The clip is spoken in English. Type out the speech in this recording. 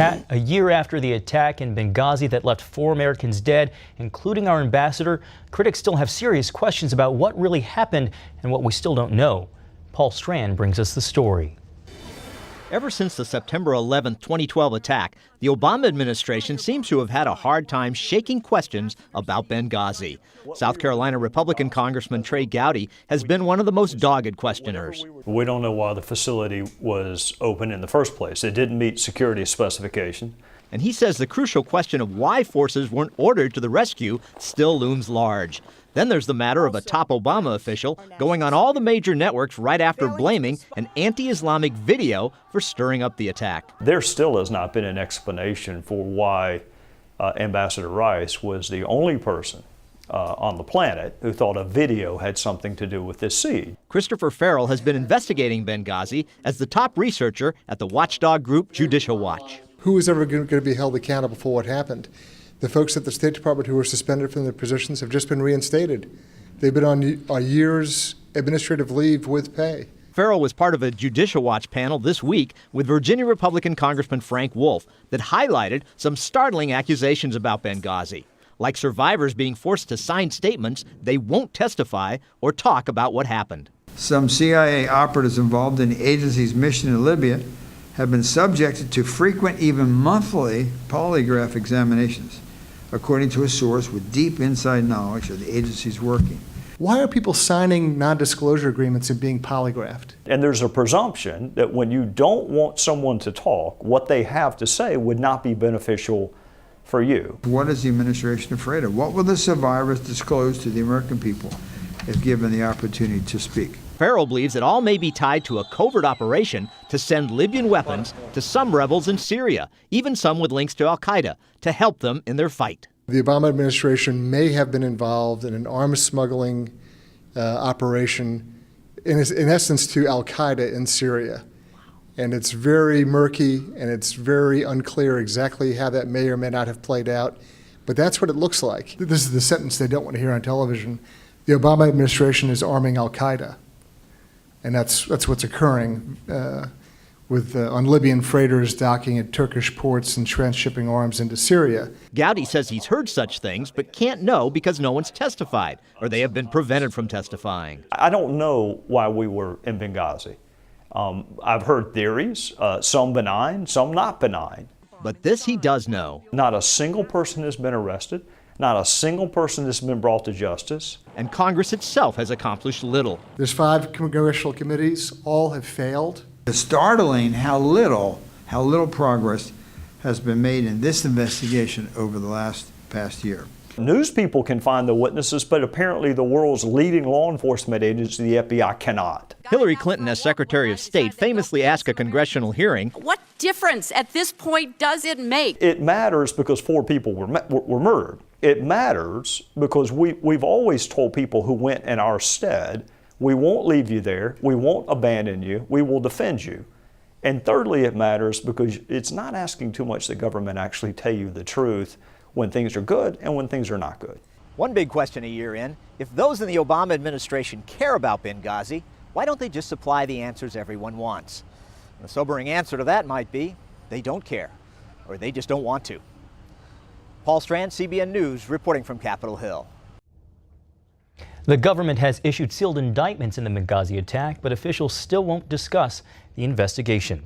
Pat, a year after the attack in Benghazi that left 4 Americans dead, including our ambassador, critics still have serious questions about what really happened and what we still don't know. Paul Strand brings us the story. Ever since the September 11, 2012 attack, the Obama administration seems to have had a hard time shaking questions about Benghazi. South Carolina Republican Congressman Trey Gowdy has been one of the most dogged questioners. We don't know why the facility was open in the first place. It didn't meet security specifications. And he says the crucial question of why forces weren't ordered to the rescue still looms large. Then there's the matter of a top Obama official going on all the major networks right after blaming an anti-Islamic video for stirring up the attack. There still has not been an explanation for why Ambassador Rice was the only person on the planet who thought a video had something to do with this siege. Christopher Farrell has been investigating Benghazi as the top researcher at the watchdog group Judicial Watch. Who is ever going to be held accountable for what happened? The folks at the State Department who were suspended from their positions have just been reinstated. They've been on a year's administrative leave with pay. Farrell was part of a Judicial Watch panel this week with Virginia Republican Congressman Frank Wolf that highlighted some startling accusations about Benghazi, like survivors being forced to sign statements they won't testify or talk about what happened. Some CIA operatives involved in the agency's mission in Libya have been subjected to frequent, even monthly, polygraph examinations, according to a source with deep inside knowledge of the agency's working. Why are people signing non-disclosure agreements and being polygraphed? And there's a presumption that when you don't want someone to talk, what they have to say would not be beneficial for you. What is the administration afraid of? What will the survivors disclose to the American people if given the opportunity to speak? Farrell believes it all may be tied to a covert operation to send Libyan weapons to some rebels in Syria, even some with links to al-Qaeda, to help them in their fight. The Obama administration may have been involved in an arms smuggling operation, in essence, to al-Qaeda in Syria. And it's very murky and it's very unclear exactly how that may or may not have played out. But that's what it looks like. This is the sentence they don't want to hear on television. The Obama administration is arming al-Qaeda. And that's what's occurring on Libyan freighters docking at Turkish ports and transshipping arms into Syria. Gowdy says he's heard such things, but can't know because no one's testified, or they have been prevented from testifying. I don't know why we were in Benghazi. I've heard theories, some benign, some not benign. But this he does know. Not a single person has been arrested. Not a single person has been brought to justice. And Congress itself has accomplished little. There's 5 congressional committees. All have failed. It's startling how little progress has been made in this investigation over the past year. News people can find the witnesses, but apparently the world's leading law enforcement agency, the FBI, cannot. Hillary Clinton, as Secretary of State, famously asked a congressional hearing, "What difference at this point does it make?" It matters because 4 people were murdered. It matters because we've always told people who went in our stead, we won't leave you there, we won't abandon you, we will defend you. And thirdly, it matters because it's not asking too much the government actually tell you the truth when things are good and when things are not good. One big question a year in, if those in the Obama administration care about Benghazi, why don't they just supply the answers everyone wants? And the sobering answer to that might be, they don't care, or they just don't want to. Paul Strand, CBN News, reporting from Capitol Hill. The government has issued sealed indictments in the Benghazi attack, but officials still won't discuss the investigation.